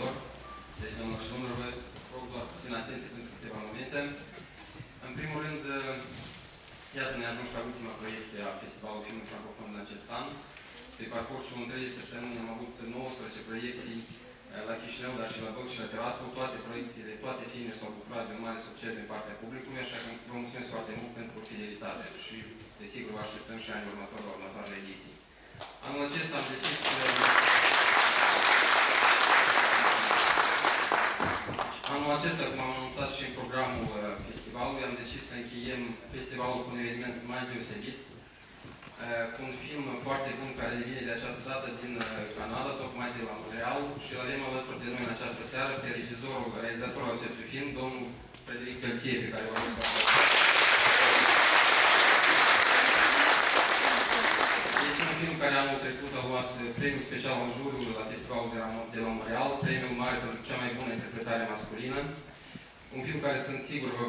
organizator. Deci, domnilor și domnilor, vă rog doar puțin atenție pentru câteva momente. În primul rând, iată, ne ajungi la ultima proiecție a Festivalului Filmului Francofon în acest an. Pe parcursul întregii săptămâni am avut 19 proiecții la Chișinău, dar și la Bălți și la Tiraspol. Toate proiecțiile, toate filmele s-au bucurat de un mare succes din partea publicului, așa că vă mulțumesc foarte mult pentru fidelitate și, desigur, vă așteptăm și anul următor la următoarele ediții. Anul acesta am decis Anul acesta, cum am anunțat și în programul festivalului, am decis să încheiem festivalul cu un eveniment mai deosebit, cu un film foarte bun care vine de această dată din Canada, tocmai de la Montreal, și îl avem alături de noi în această seară pe realizatorul acestui film, domnul Frédéric Pelletier, pe care vă rog să Este un film care anul trecut a luat premiul special al juriului la festivalul de la Montreal, premiul mare pentru cea mai bună interpretare masculină. Un film care sunt sigur vă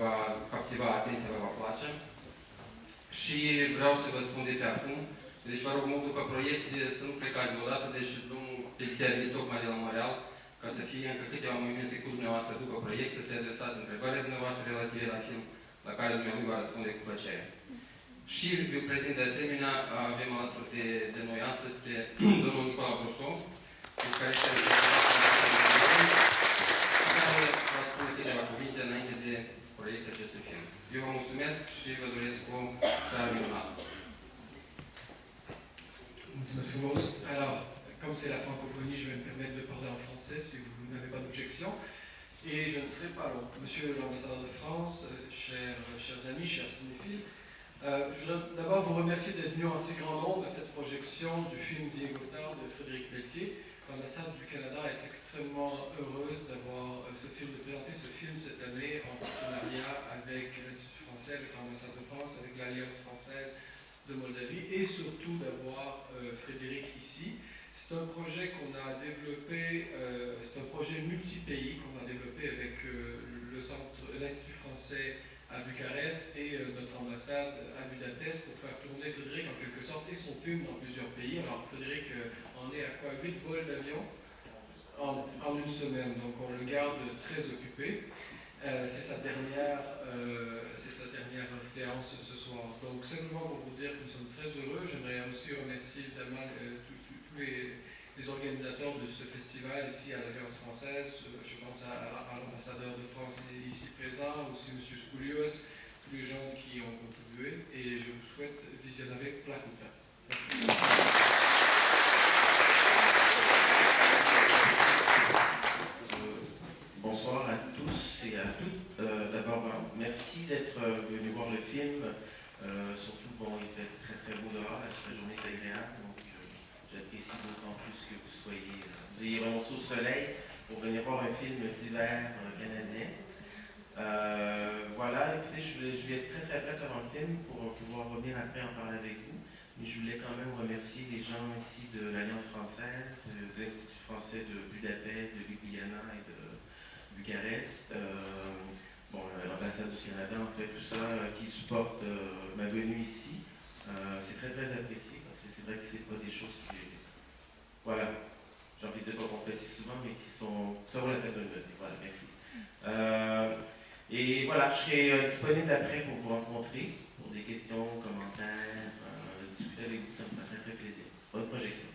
va captiva atenția, vă va place. Și vreau să vă spun de pe acum, deci vă rog mult după proiecție să nu plecați deodată, deci domnul Pelletier vine tocmai de la Montreal, ca să fie încă câteva momente cu dumneavoastră după proiecție, să se adresați întrebările dumneavoastră relative la film, la care dumneavoastră va răspunde cu plăcere. Și îl prezint de asemenea, avem alături de noi astăzi pe domnul Nicola Brosov, care este care va spune câteva cuvinte înainte de proiecția acestui film. Eu vă mulțumesc și vă doresc o seară minunată. Mulțumesc frumos. Alors, comme c'est la francophonie, je vais me permettre de parler en français si vous n'avez pas d'objection. Et je ne serai pas long. Monsieur l'ambassadeur de France, chers amis, chers cinéphiles, je voudrais d'abord vous remercier d'être venu en si grand nombre à cette projection du film Diego Star de Frédéric Pelletier. L'ambassade du Canada est extrêmement heureuse d'avoir de présenter ce film cette année en partenariat avec l'Institut français, avec l'ambassade de France, avec l'Alliance française de Moldavie et surtout d'avoir Frédéric ici. C'est un projet qu'on a développé, c'est un projet multi-pays qu'on a développé avec l'Institut français à Bucarest et notre ambassade à Budapest pour faire tourner Frédéric en quelque sorte et son film dans plusieurs pays. Alors Frédéric en est à quoi 8 vols d'avion en une semaine, donc on le garde très occupé. C'est sa dernière séance ce soir. Donc simplement pour vous dire que nous sommes très heureux. J'aimerais aussi remercier évidemment tous les organisateurs de ce festival ici à l'Alliance française. Je pense à l'ambassadeur de France ici présent, aussi M. Skoulios, tous les gens qui ont contribué. Et je vous souhaite visionner avec Plakuta. Bonsoir à tous et à toutes. D'abord, merci d'être venu voir le film. Surtout, bon, il fait très très beau dehors, la journée est agréable, donc j'apprécie d'autant plus que vous ayez vraiment sous le soleil pour venir voir un film d'hiver canadien. Voilà, écoutez, je vais être très très prêt avant le film pour pouvoir revenir après en parler avec vous. Mais je voulais quand même remercier les gens ici de l'Alliance française, de l'Institut français de Budapest, de Ljubljana et de Bucarest, l'ambassade du Canada, en fait, tout ça qui supporte ma venue ici. C'est très très apprécié parce que c'est vrai que c'est pas des choses qui... Voilà, j'ai envie de dire qu'on fait si souvent, mais qui sont... Ça vaut la peine de le noter. Voilà, merci. Et voilà, je serai disponible après pour vous rencontrer, pour des questions, commentaires, discuter avec vous, ça me fait très très plaisir. Bonne projection.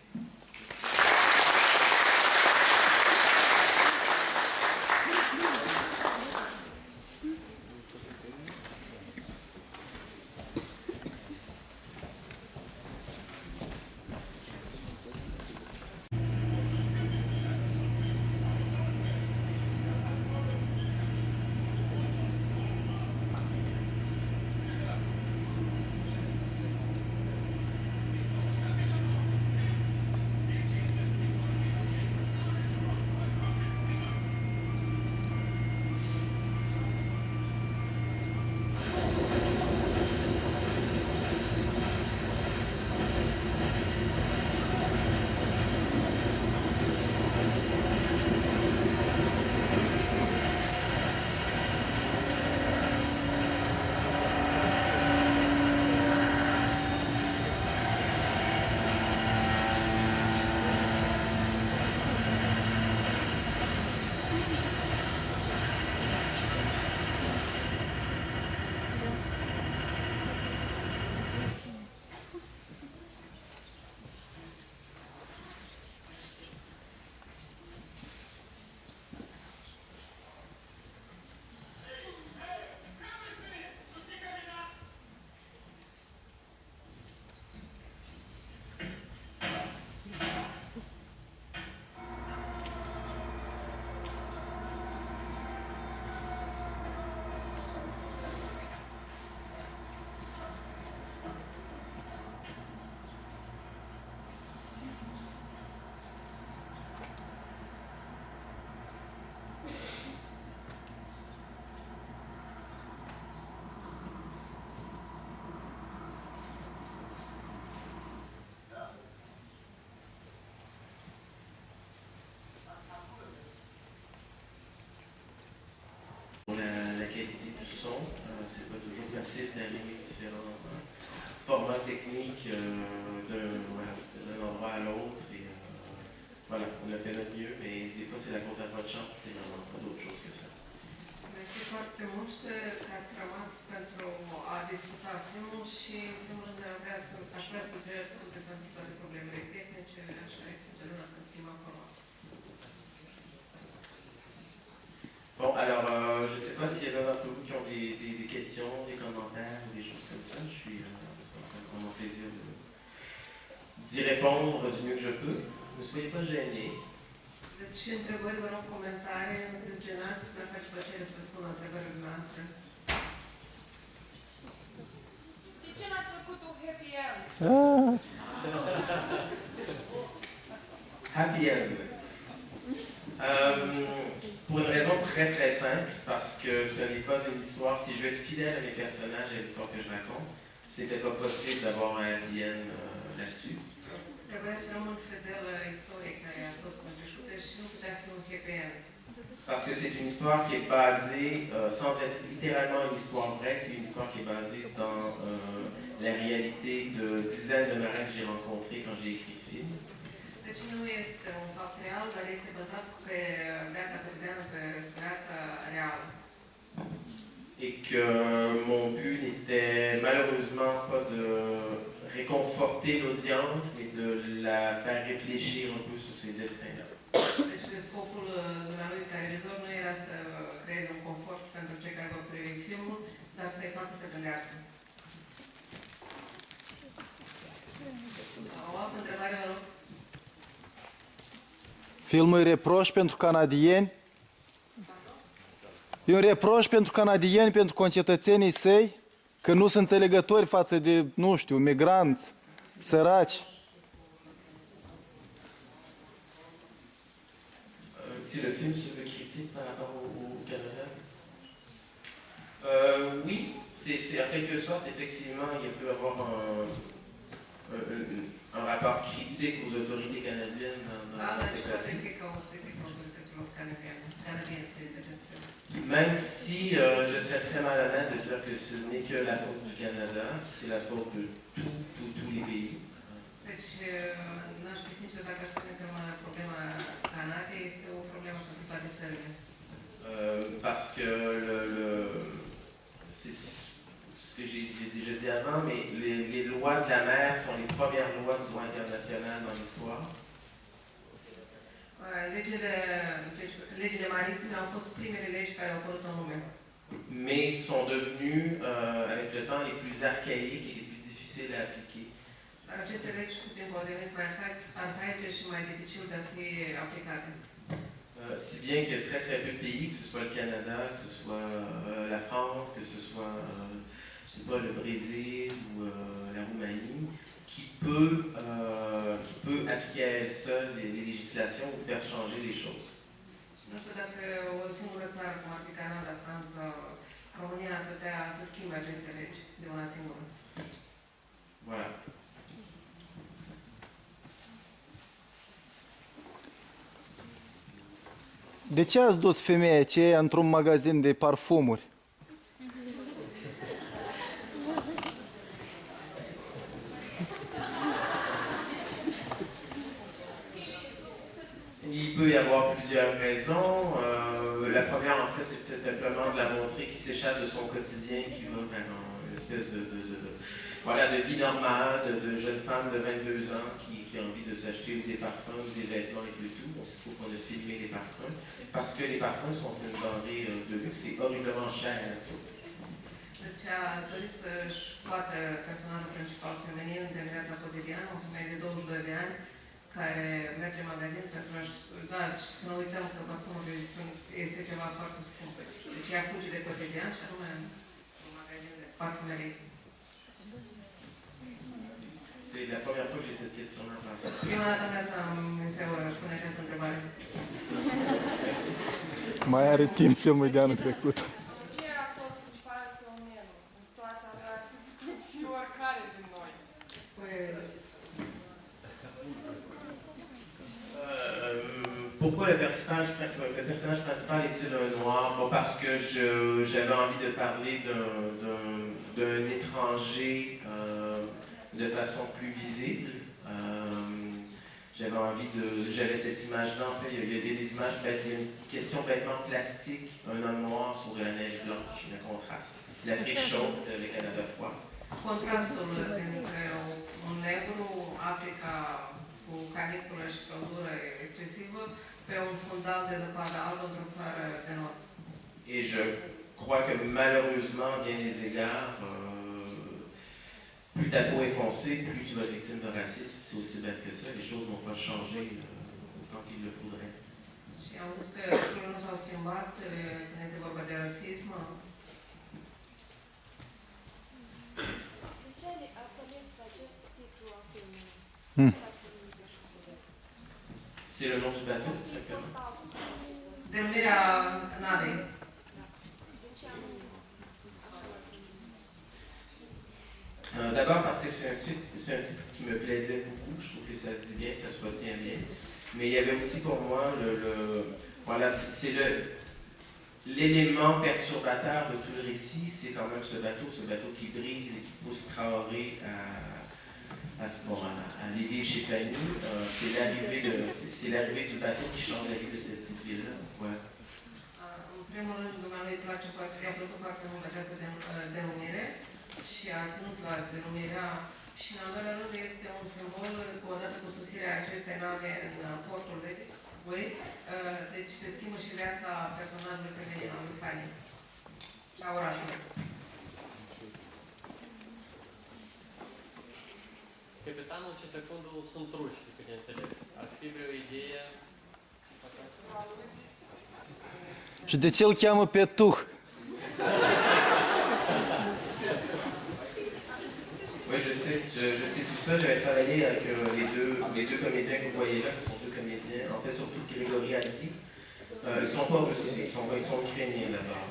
qualité du son. C'est pas toujours facile d'animer différents formats techniques d'un endroit à l'autre. Et voilà, on a fait notre mieux, mais des fois c'est la faute à votre chance, c'est vraiment pas d'autre chose que ça. Mersi foarte mult că ați rămas pentru a discuta filmul și, în primul rând, aș vrea să vă cer scuze pentru toate problemele tehnice, așa este întotdeauna când schimbăm format. Bon, alors, je ne sais pas s'il y en a d'entre vous qui ont des questions, des commentaires ou des choses comme ça. Ça me fait vraiment plaisir d'y répondre du mieux que je peux. Ne soyez pas gênés. Deci, întrebări, vă rog, comentarii, nu fiți genați, mi-ar face plăcere să răspund la întrebările noastre. De ce n-ați făcut un happy end? Happy end. Pour une raison très très simple, parce que ce n'est pas une histoire, si je veux être fidèle à mes personnages et à l'histoire que je raconte, c'était pas possible d'avoir un happy end là-dessus. Trebuie să rămân fidel istoriei care a fost concepută și nu putea fi un happy end. Parce que c'est une histoire qui est basée, sans être littéralement une histoire vraie, c'est une histoire qui est basée dans la réalité de dizaines de marins que j'ai rencontrés quand j'ai écrit le film. Deci nu este un fapt real, dar este bazat pe viața cotidiană, pe viața reală. Et que mon but n'était malheureusement pas de réconforter l'audience, mais de la faire réfléchir un peu sur ses destins-là. Deci scopul dumnealui ca regizor nu era să creeze un confort pentru cei care vor privi filmul, dar să-i facă să gândească. O altă întrebare, vă rog. Filmul e reproș pentru canadieni? E un reproș pentru canadieni, pentru concetățenii săi, că nu sunt înțelegători față de, nu știu, migranți, săraci. Si le film se veut critique par rapport au Canada? Oui, c'est en quelque sorte, effectivement, il peut y avoir un rapport critique aux autorités canadiennes dans ces cas-ci. Même si je serais très malhonnête de dire que ce n'est que la faute du Canada, c'est la faute de tous les pays. Deci, n-aș fi sincer dacă aș spune că problema Canadei este o problemă pentru toate țările. Parce que c'est ce que j'ai déjà dit avant, mais les lois de la mer sont les premières lois du droit international dans l'histoire. Legile maritime au fost primele legi care au apărut în lume. Mais sont devenues, avec le temps, les plus archaïques et les plus difficiles à appliquer. Dar aceste legi cu timpul au devenit mai arhaice și mai dificil de a fi aplicate. Si bien qu'il y a très très peu de pays, que ce soit le Canada, que ce soit la France, que ce soit je sais pas, le Brésil ou la Roumanie, qui peut appliquer à elle seule les législations ou faire changer les choses. Nu știu dacă o singură țară, cum ar fi Canada, Franța, România, ar putea să schimbe aceste legi de una singură. Voilà. De ce ați dus femeia aceea într-un magazin de parfumuri? Il peut y avoir plusieurs raisons. La première, en fait, c'est simplement de la montrer qui s'échappe de son quotidien, qui va vers une espèce de vie normale, de jeune femme de 22 ans qui a envie de s'acheter des parfums, des vêtements et tout. Donc, il faut qu'on ait filmé les parfums. Parce que les parfums sont une denrée de luxe, c'est horriblement cher. Deci a dorit să-și scoată personajul principal feminin din viața cotidiană, o femeie de 22 de ani, care merge în magazin pentru a-și... Da, și să nu uităm că parfumul este ceva foarte scump. Deci ea fuge de cotidian și anume în magazin de parfumerie. C'est la première fois que j'ai cette question-là. Prima dată în viața îmi se pune această întrebare. Mai are timp filmul de anul trecut. Ce actor principal este Omenu? În situația în care ar fi putut fi oricare din noi. Pourquoi le personnage le personnage principal est-il un noir? Pas parce que j'avais envie de parler d'un étranger de façon plus visible. J'avais cette image-là, en fait, il y a des images, il y a une question bêtement plastique, un homme noir sur de la neige blanche, le contraste. L'Afrique chaude, le Canada froid. Contrastul dintre un negru, Africa cu caniculă și căldură excesivă, pe un fundal de zăpadă albă într-o țară de nord. Et je crois que malheureusement, à bien des égards, plus ta peau est foncée, plus tu vas être victime de racisme. C'est aussi bête que ça. Les choses n'ont pas changé autant qu'il le faudrait. Și am văzut că lucrurile nu s-au schimbat când este vorba de rasism. De ce ați ales acest titlu al filmului? Hmm. Ce ați numit așa? C'est le nom du bateau, Ar fi simplement. fost altul. Denumirea navei. De ce am zis așa la film? D'abord parce que c'est un titre qui me plaisait beaucoup. Je trouve que ça se dit bien, ça se retient bien. Mais il y avait aussi pour moi voilà, c'est l'élément perturbateur de tout le récit, c'est quand même ce bateau qui brise et qui pousse Traoré à arriver chez Fanny. C'est l'arrivée du bateau qui change la vie de cette petite ville-là. Ouais. În primul rând, dumneavoastră îi place foarte, i-a plăcut foarte mult această denumire și a ținut la denumirea și în al doilea rând este un simbol odată cu sosirea acestei nave în portul de Voi, deci se schimbă și viața personajului feminin al lui Fanny și a orașului. Capitanul și secundul sunt ruși, cât înțeleg. Ar fi vreo idee? Și de ce îl cheamă Petuh? Oui, je sais tout ça. J'avais travaillé avec les deux comédiens que vous voyez là, qui sont deux comédiens, en fait surtout Grégory Alti. Ils sont pas russes, ils sont ukrainiens d'abord.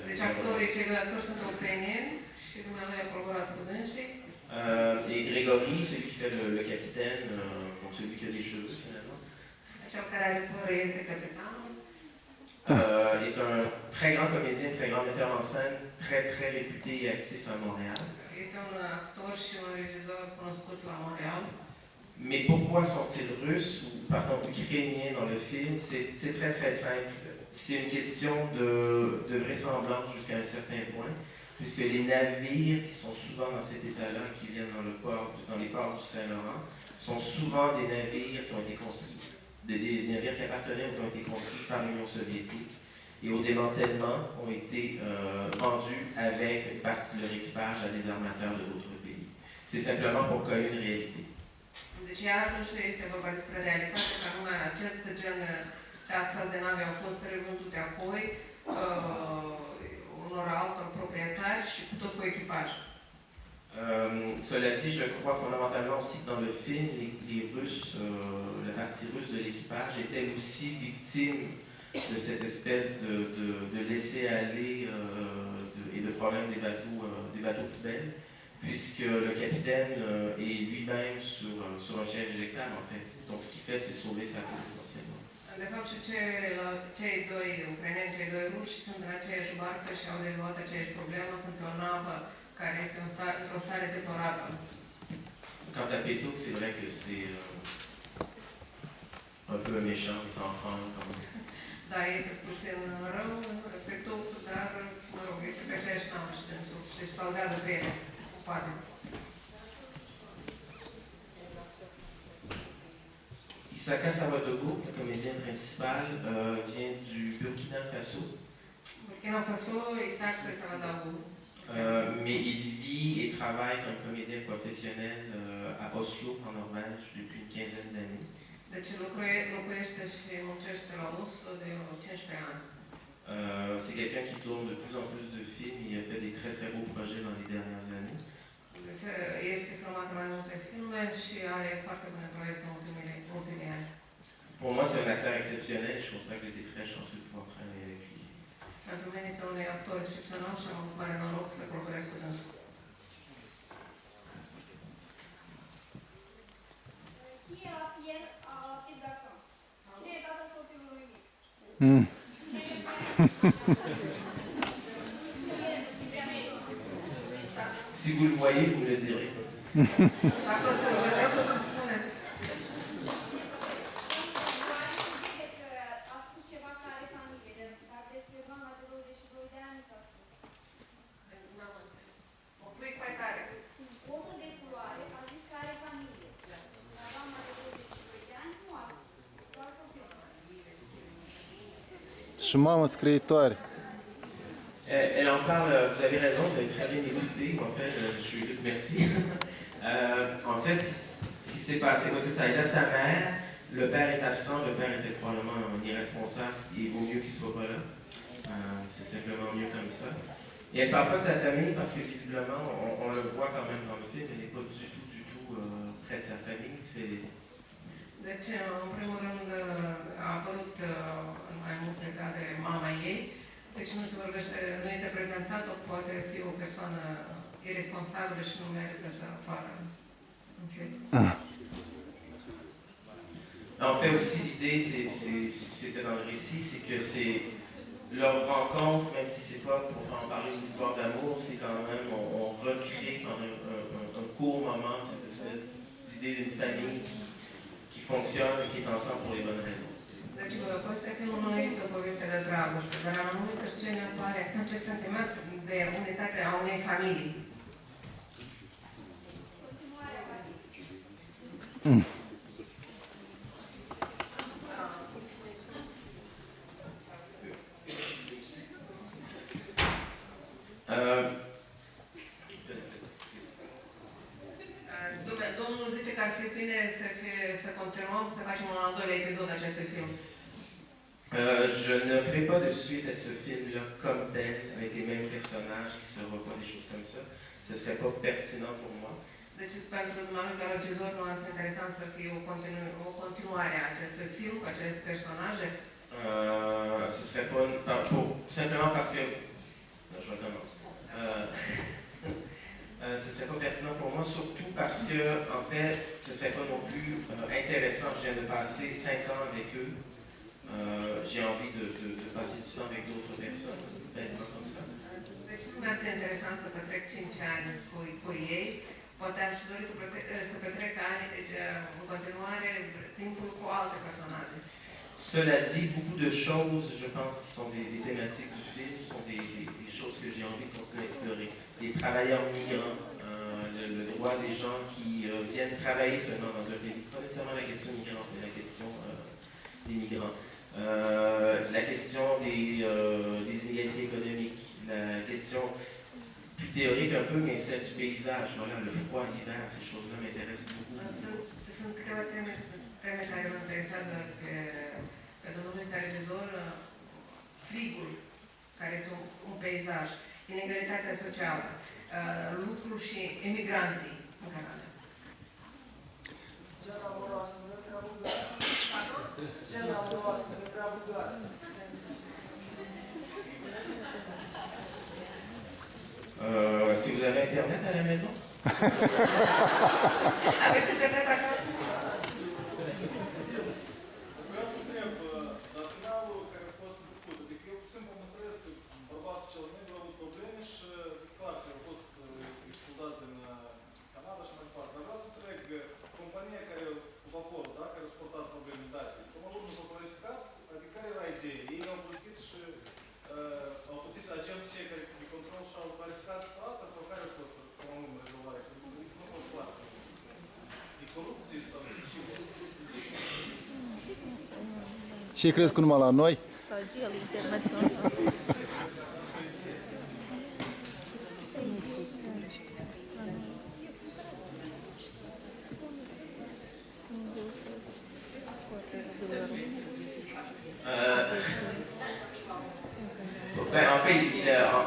Deci actorii, cei doi actori sunt ucrainieni și dumneavoastră a colaborat cu dânsii. Et Grégory, celui qui fait le capitaine, donc celui qui a les cheveux finalement, Cel care are pără este capitanul. est un très grand comédien, très grand metteur en scène, très très réputé et actif à Montréal. Este un actor și un regizor cunoscut la Montréal. Mais pourquoi sont-ils russes ou pardon ukrainiens dans le film? C'est très très simple. C'est une question de vraisemblance jusqu'à un certain point, puisque les navires qui sont souvent dans cet état-là, qui viennent dans les ports du Saint-Laurent, sont souvent des navires qui ont été construits, des navires qui appartenaient ou qui ont été construits par l'Union soviétique et au démantèlement ont été vendus avec une partie de leur équipage à des armateurs de d'autres pays. C'est simplement pour coller une réalité. Deci iarăși este vorba despre realitate, că anume acest gen de astfel de nave au fost revândute apoi unor altor proprietari și tot cu echipaj. Cela dit, je crois fondamentalement aussi que dans le film, les Russes, la partie russe de l'équipage était aussi victime de cette espèce de laisser-aller et de problème des bateaux poubelles, puisque le capitaine est lui-même sur un chien éjectable, en fait. Donc ce qu'il fait, c'est sauver sa peau essentiellement. De fapt, și cei doi ucraineni, cei doi ruși sunt în aceeași barcă și au dezvoltat aceeași problemă, sunt pe o navă care este într-o stare deplorabilă. Quant à Pétouk, c'est vrai que c'est un peu méchant, il s'en prend comme... Dar este puțin rău, pe tot, dar, mă rog, este pe aceeași navă și dânsul și salvează pe ele, cu poate. Isaka Sawadogo, le comédien principal, vient du Burkina Faso. Burkina Faso, Isaac Sawadogo. Mais il vit et travaille comme comédien professionnel à Oslo, en Norvège, depuis une quinzaine d'années. Deci locuiește și muncește la Oslo de 15 ani. C'est quelqu'un qui tourne de plus en plus de films. Il a fait des très très beaux projets dans les dernières années. Este filmat mai multe filme și are foarte bune proiecte în ultimii ani. Pour moi, c'est un acteur exceptionnel. Je constate que j'étais très chanceux de pouvoir travailler avec lui. Pentru mine este un actor excepțional și am avut mare noroc să colaborez cu dânsul. Qui est la pierre garçon? Cine e tatăl copilului mic? Si vous le voyez, vous me le direz. Dacă o să-l vedeți, o să spuneți. Cred că a spus ceva că are familie, dar despre mama de 22 de ani s-a spus. O pui mai tare. Omul de culoare a zis că are familie, dar mama de 22 de ani nu a spus, doar copilul. Și mamă scriitoare. Elle en parle, vous avez raison, vous avez très bien écouté. En fait, je suis Luc, merci. En fait, ce qui s'est passé, c'est ça. Elle a sa mère, le père est absent, le père était probablement irresponsable, il vaut mieux qu'il ne soit pas là. C'est simplement mieux comme ça. Et elle ne parle pas de sa famille parce que visiblement, on le voit quand même dans le film, elle n'est pas du tout près de sa famille. Deci, în primul rând, a apărut în mai multe cadre mama ei. Deci nu se vorbește, nu este prezentată, poate fi o persoană irresponsabilă și nu merită să apară în film. En fait, aussi, l'idée, c'était dans le récit, c'est que c'est leur rencontre, même si c'est pas pour en parler d'une histoire d'amour, c'est quand même, on recrée pendant un court moment cette espèce d'idée d'une famille qui fonctionne et qui est ensemble pour les bonnes raisons. Deci, poate filmul nu este o poveste de dragoste, dar în anumite scene apare acest sentiment de unitate a unei familii. Domnul zice că ar fi bine să continuăm, să facem un al doilea episod acestui film. Je ne ferai pas de suite à ce film-là comme tel, avec les mêmes personnages qui se revoient, des choses comme ça. Ce ne serait pas pertinent pour moi. Deci, pentru dumneavoastră, ca regizor, nu ar fi interesant să fie o continuare a acestui film cu aceste personaje? Ce serait pas simplement parce que je recommence. Ce serait pas pertinent pour moi, surtout parce que en fait, ce serait pas non plus intéressant. Je viens de passer 5 ans avec eux. J'ai envie de passer du temps avec d'autres personnes, bêtement comme ça. Deci nu mi-ar fi interesant să petrec 5 ani cu ei. Poate aș dori să petrec ani, deci, în continuare, timpul cu alte personaje. Cela dit, beaucoup de choses, je pense, qui sont des thématiques du film, sont des choses que j'ai envie de continuer à explorer. Les travailleurs migrants, le droit des gens qui viennent travailler seulement dans un pays, pas nécessairement la question migrante, mais la question des migrants. La question des inégalités économiques, la question plus théorique un peu, mais celle du paysage, voilà, le froid, l'hiver, ces choses-là m'intéressent beaucoup. Sunt câteva teme care mă interesează pe domnul regizor, frigul, care este un peisaj, inegalitatea socială, lucru și emigranții în Canada. Est-ce que vous avez Internet à la maison? Aveți internet acasă? Vreau să întreb, la finalul care a fost făcut, adică eu simplu am înțeles că bărbatul cel negru a avut probleme și clar că a fost expuldat din Canada și mai departe. Dar vreau să înțeleg că compania care, cu vaporul, da, care a suportat probleme date, până la urmă s-a clarificat, adică care era ideea? Ei au plătit și au plătit agenții care de control și au clarificat situația sau care a fost până la urmă rezolvarea? Nu a fost clar. E corupție sau nu știu. Și crezi că numai la noi? Strategia internațională.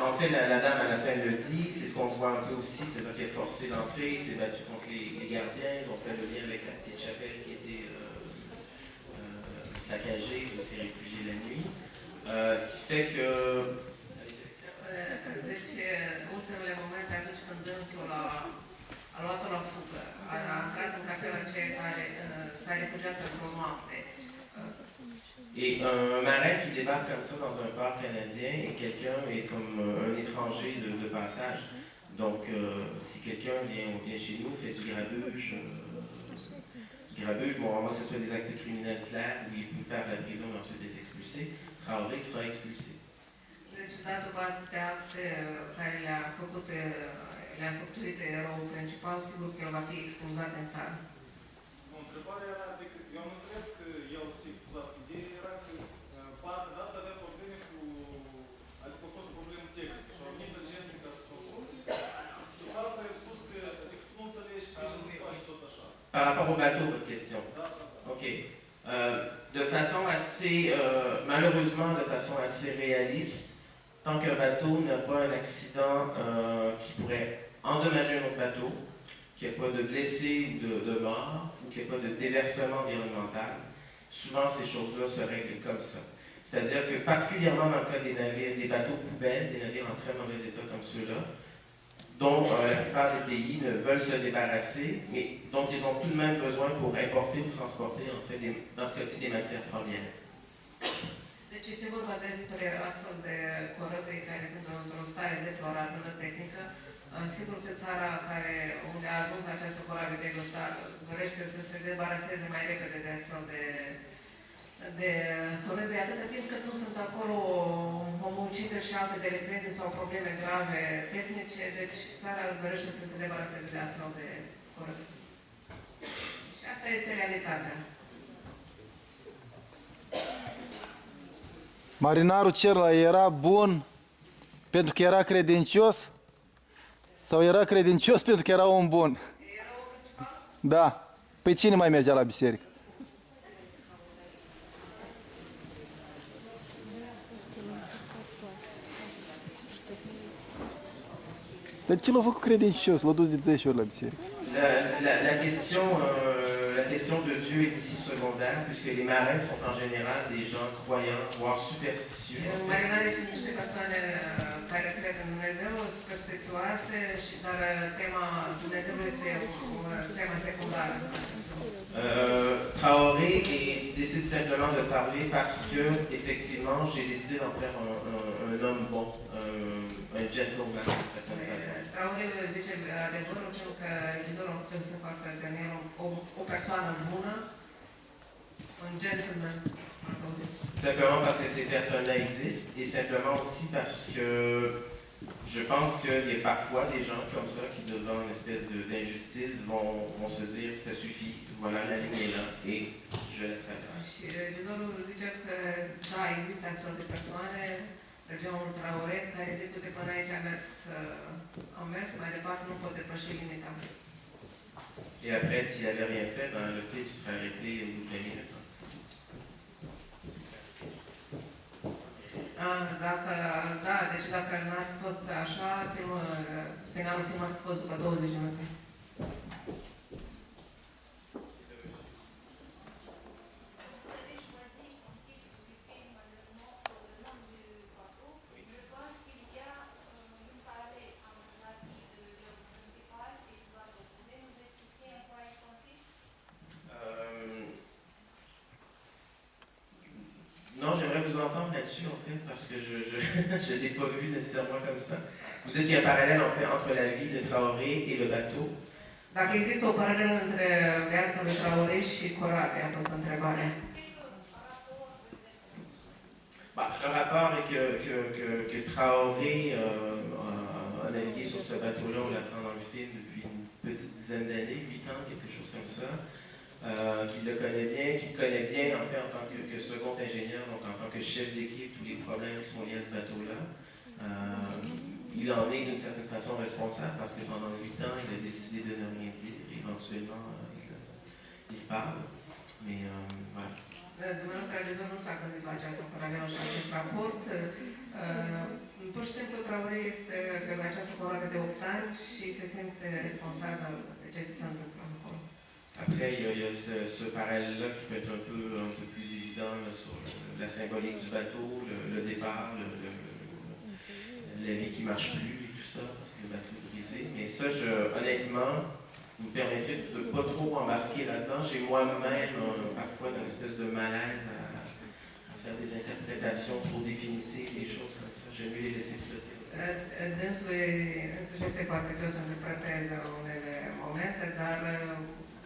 En fait, la dame à la fin le dit, c'est ce qu'on voit un peu aussi, c'est-à-dire qu'elle a forcé l'entrée, s'est battue contre les gardiens, ils ont fait le lien avec la petite chapelle qui était saccagée, où s'est réfugié la nuit. Ce qui fait que... Deci, ultimele momente atunci când dânsul a luat-o la fugă, a intrat în capela aceea care s-a refugiat într-o noapte. Et Et un marin qui débarque comme ça dans un port canadien et quelqu'un est comme un étranger de passage. Donc, si quelqu'un vient chez nous, fait du grabuge, bon, à moins que ce soit des actes criminels clairs où il peut faire de la prison et ensuite être expulsé, Traoré sera expulsé. Deci, dat dovadă de acte care le-a făptuit eroul principal, sigur că el va fi expulzat în țară. Întrebarea era, adică eu am înțeles că el să fie expulzat. Ideea era că partea dată avea probleme cu, adică a fost o problemă tehnică și au venit agenții ca să consulte și după asta a spus că adică nu înțelegi că nu se face tot așa. Par rapport au bateau, votre question. Ok. De façon assez, malheureusement, de façon assez réaliste, tant qu'un bateau n'a pas un accident qui pourrait endommager un autre bateau, qu'il n'y ait pas de blessés ou de morts, ou qu'il n'y ait pas de déversement environnemental, souvent ces choses-là se règlent comme ça. C'est-à-dire que particulièrement dans le cas des navires, des bateaux poubelles, des navires en très mauvais état comme ceux-là, dont la plupart des pays ne veulent se débarrasser, mais dont ils ont tout de même besoin pour importer ou transporter, en fait, dans ce cas-ci, des matières premières. Deci este vorba despre astfel de corăbii care sunt într-o stare deplorată tehnică. Sigur că țara unde a ajuns această corabie de gustar dorește să se debaraseze mai repede de astfel de corăbii, atâta timp cât nu sunt acolo omucideri și alte delicvențe sau probleme grave tehnice, deci țara dorește să se debaraseze de astfel de corăbii. Și asta este realitatea. Marinarul celălalt era bun pentru că era credincios? Sau era credincios pentru că era om bun? Da. Păi cine mai mergea la biserică? Dar ce l-a făcut credincios? L-a dus de 10 ori la biserică. La question de Dieu est ici secondaire, puisque les marins sont en général des gens croyants, voire superstitieux. Marinarii sunt niște persoane care cred în Dumnezeu, superstițioase, dar tema Dumnezeului este o temă secundară. Traoré décide simplement de parler parce que, effectivement, j'ai décidé d'en faire un homme bon, un gentleman, d'une certaine façon. Traoré zice adevărul pentru că Lidorul a putut să facă din el o persoană bună, un gentleman. Simplement parce que ces personnes-là existent et simplement aussi parce que je pense qu'il y a parfois des gens comme ça qui, devant une espèce d'injustice, vont se dire ça suffit, voilà, la ligne est là et je la traverse. Și Lidorul zice că da, există astfel de persoane, de genul Traoré, care zic că de până aici am mers, mai departe nu pot depăși limita. Et après, s'il n'avait rien fait, ben, le fait, tu serais arrêté au bout de 20 minutes. Deci dacă n-ar fi fost așa, finalul filmului ar fi fost după 20 de minute. Non, j'aimerais vous entendre là-dessus, en fait, parce que je ne l'ai pas vu nécessairement comme ça. Vous dites qu'il y a un parallèle, en fait, entre la vie de Traoré et le bateau. Dacă există o paralelă între viața lui Traoré și corabia, a fost întrebarea. Le rapport est que Traoré a navigué sur ce bateau-là, on l'apprend dans le film, depuis une petite dizaine d'années, 8 ans, quelque chose comme ça. Qu'il le connaît bien, qu'il connaît bien en fait en tant que second ingénieur, donc en tant que chef d'équipe, tous les problèmes qui sont liés à ce bateau-là. Il en est d'une certaine façon responsable parce que pendant 8 ans, il a décidé de ne rien dire. Éventuellement, il parle, mais voilà. Domnul Carlezon nu s-a gândit la această corabie și acest raport. Pur și simplu, Traoré este pe această corabie de 8 ani și se simte responsabil de ce se întâmplă acolo. Après, il y a ce parallèle-là qui peut être un peu plus évident là, sur la symbolique du bateau, le départ, la vie qui ne marche plus et tout ça, parce que le bateau est brisé. Mais ça, honnêtement, vous me permettrez de ne pas trop embarquer là-dedans. J'ai moi-même parfois une espèce de malaise à faire des interprétations trop définitives, des choses comme ça. J'aime mieux les laisser flotter. Dânsul este foarte greu să interpreteze unele momente, dar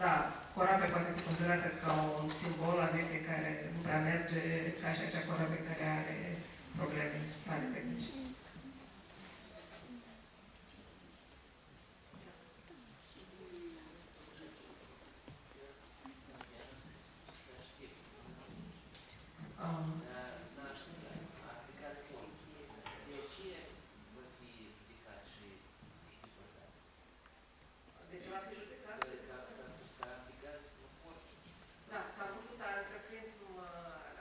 da, corabia poate fi considerată ca un simbol al vieții care nu prea merge ca și acea corabie care are probleme sale tehnice. Deci va fi judecat? Da, s-a făcut întreprins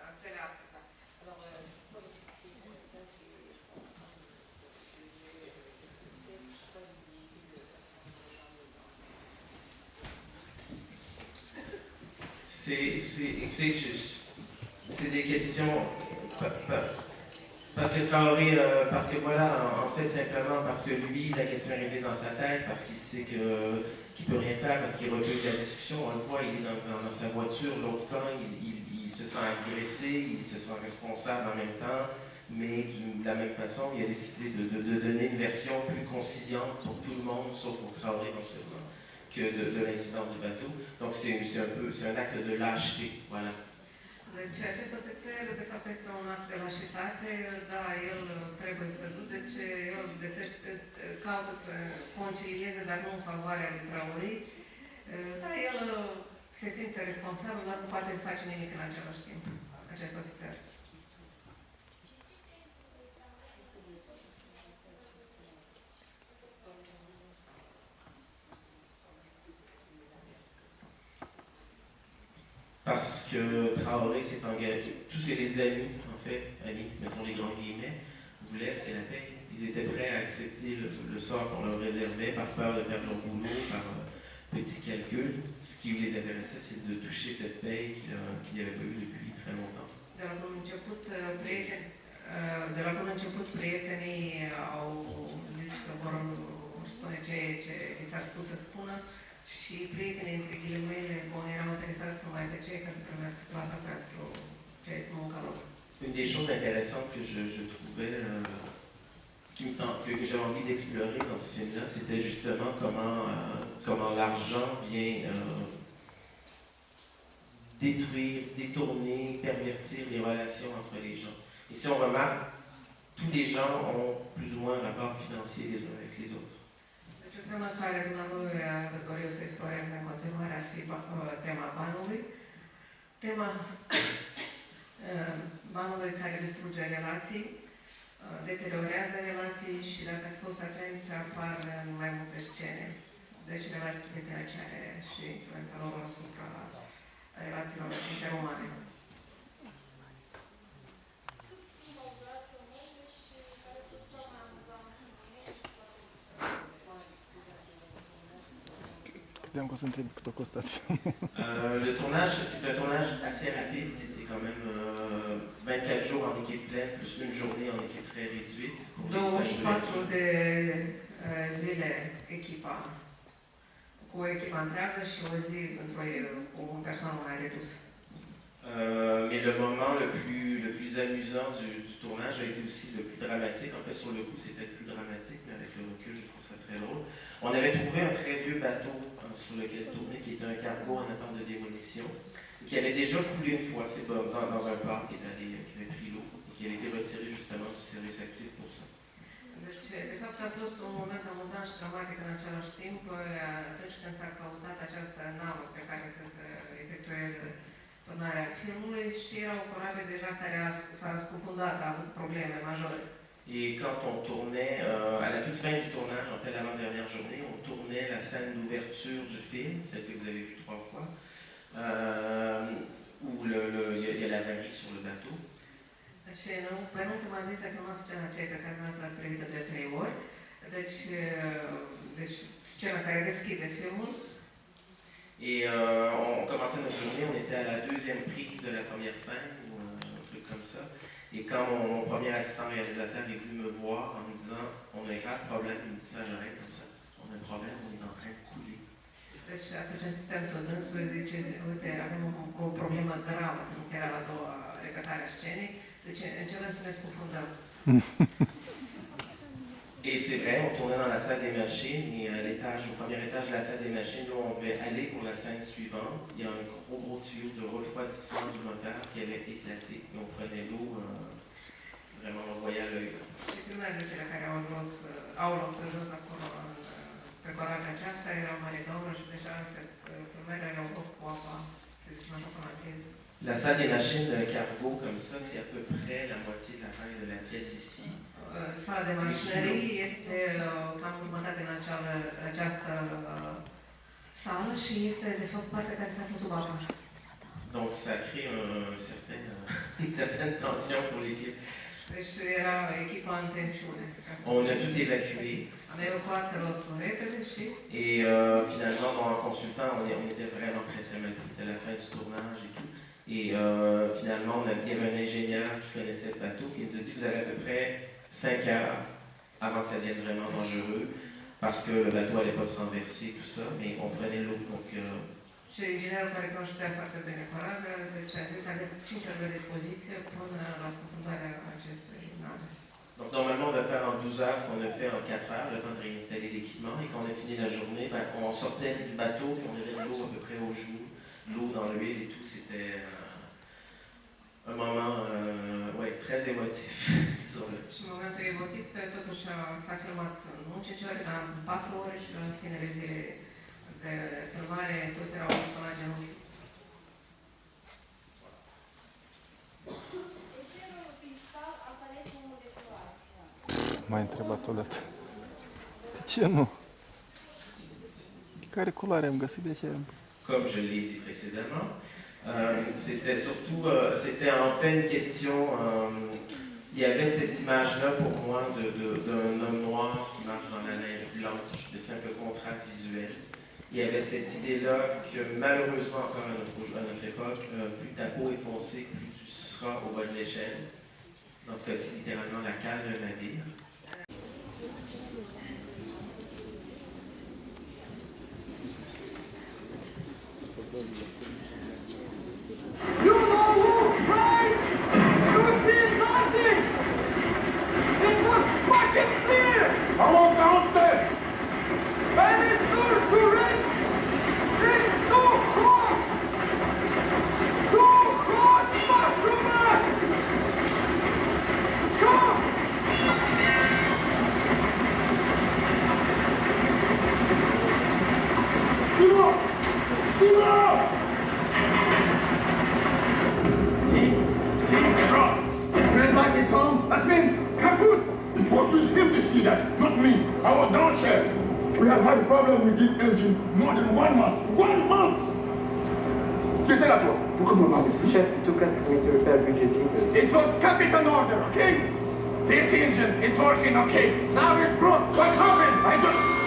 acele acte, da. Écoutez, c'est des questions, parce que Traoré, parce que voilà, en fait simplement parce que lui, la question est arrivée dans sa tête, parce qu'il sait qu'il peut rien faire, parce qu'il recueille la discussion, on le voit, il est dans sa voiture, l'autre camp, il se sent agressé, il se sent responsable en même temps, mais de la même façon, il a décidé de donner une version plus conciliante pour tout le monde, sauf pour Traoré non seulement, que de l'incident du bateau. Donc c'est un acte de lâcheté, voilà. Deci acest ofițer, de fapt, este un act de lașitate, da, el trebuie să judece, el caută să concilieze, dar nu în favoarea lui Traoré. Da, el se simte responsabil, dar nu poate face nimic în același timp, acest ofițer. Parce que Traoré s'est engagé, tout ce que les amis, en fait, amis, mettons les grands guillemets, voulaient, c'est la paix. Ils étaient prêts à accepter le sort qu'on leur réservait par peur de perdre leur boulot, par petit calcul. Ce qui les intéressait, c'est de toucher cette paix qu'ils n'avaient pas eue depuis très longtemps. De la bun început, prietenii au zis că vor spune ce li s-a spus să spună și prietenii, între ghilimele, erau interesați să mai de ce ca să primească plata pentru munca lor. Une des choses intéressantes que je trouvais, que j'avais envie d'explorer dans ce film-là, c'était justement comment l'argent vient détruire, détourner, pervertir les relations entre les gens. Et si on remarque, tous les gens ont plus ou moins un rapport financier les uns avec les autres. Deci o temă care dumneavoastră ar dori să exploreze în continuare ar fi tema banului. Tema banului care distruge relații, deteriorează relații și dacă ați fost atenți, apar în mai multe scene. Deci relații financiare și influența lor asupra relațiilor interumane. Credeam că o să întreb cât a costat. Le tournage, c'est un tournage assez rapide. C'est quand même 24 jours en équipe pleine, plus une journée en équipe très réduite. 24 de zile echipa, cu o echipă întreagă și o zi cu un personal mai redus. Mais le moment le plus amusant du tournage a été aussi le plus dramatique. En fait, sur le coup, c'était le plus dramatique, mais avec le recul, je trouve ça très drôle. On avait trouvé un très vieux bateau sur lequel tourner, qui était un cargo en attente de démolition, qui avait déjà coulé une fois, c'est dans un port qui avait pris l'eau, et qui avait été retiré justement du service actif pour ça. Deci, de fapt, a fost un moment amuzant și dramatic în același timp, atunci când s-a căutat această navă pe care să se efectueze turnarea filmului și era o corabie deja care s-a scufundat, a avut probleme majore. Et quand on tournait, à la toute fin du tournage, en fait l'avant-dernière journée, on tournait la scène d'ouverture du film, celle que vous avez vue 3 fois, où il y a l'avarie sur le bateau. Deci, penultima zi s-a filmat scena aceea pe care dumneavoastră ați privit-o de 3 ori. Deci scena care deschide filmul. Et on commençait notre journée, on était à la deuxième prise de la première scène, ou un truc comme ça. Et quand mon premier assistant réalisateur est venu me voir en me disant « On a un grave problème », il me dit ça à l'oreille comme ça, « On a un problème, on est en train de couler ». Deci atunci asistentul dânsului zice, uite, avem o problemă gravă, pentru că era la 2-a trecătarea scenei, deci începem să ne scufundăm. Et c'est vrai, on tournait dans la salle des machines et à l'étage, au premier étage de la salle des machines, là, on devait aller pour la scène suivante. Il y a un gros tuyau de refroidissement du moteur qui avait éclaté et on prenait l'eau, vraiment on voyait à l'œil. Și primele ducere care au loc pe jos acolo, pe corabia aceasta, erau mare gaură și deja filmele au loc cu apa, să zicem așa, până la tine. La salle des machines cargo comme ça, c'est à peu près la moitié de la taille de la pièce ici. Sala de mașinării este cam jumătate în această sală și este de fapt partea care se află sub apă. Donc ça crée une certaine tension pour l'équipe. Deci era echipa în tensiune. On a tout évacué. Am evacuat totul repede și... Et finalement, bon, en consultant, on était vraiment très mal pris. C'était la fin du tournage et tout. Et finalement, il y avait un ingénieur qui connaissait le bateau qui nous a dit vous avez à peu près 5 heures avant que ça devienne vraiment dangereux parce que le bateau n'allait pas se renverser, tout ça, mais on prenait l'eau. Donc, și inginerul care cunoștea foarte bine corabia, deci a zis, aveți 5 ore de dispoziție până la scufundarea acestui nave. Donc normalement, on va faire en 12 heures ce qu'on a fait en 4 heures, le temps de réinstaller l'équipement. Et quand on a fini la journée, ben, on sortait du bateau et on avait de l'eau à peu près aux genoux, l'eau dans l'huile et tout. C'était un moment très émotif. Și în momentul emotiv, totuși s-a filmat nu 5 ore, dar 4 ore și la finele zilei de filmare, toți erau până la genunchi. De ce rolul principal a ales omul de culoare? M-ai întrebat odată. De ce nu? Care culoare am găsit? De ce am pus? Comme je l'ai dit précédemment, c'était surtout, c'était en fait une question, il y avait cette image-là pour moi d'un homme noir qui marche dans la neige blanche, de simple contraste visuel. Il y avait cette idée-là que malheureusement encore à notre époque, plus ta peau est foncée, plus tu seras au bas de l'échelle. Dans ce cas-ci, littéralement la cale d'un navire. You know who tried to see nothing! It was fucking clear! I won't count it! And it's good to rest! It's too hot! Too hot, Mashuman! Come! Zero! Zero! Like it, Tom? That means kaput! It was him to see that, not me. I was downstairs. We have had problems with this engine more than 1 month. 1 month! Qu'est-ce que c'est là, toi? Pourquoi me parler? Chef, tout cas, c'est pour faire budgétique. It was capital order, okay? This engine is working okay. Now it's broke. What happened? I just...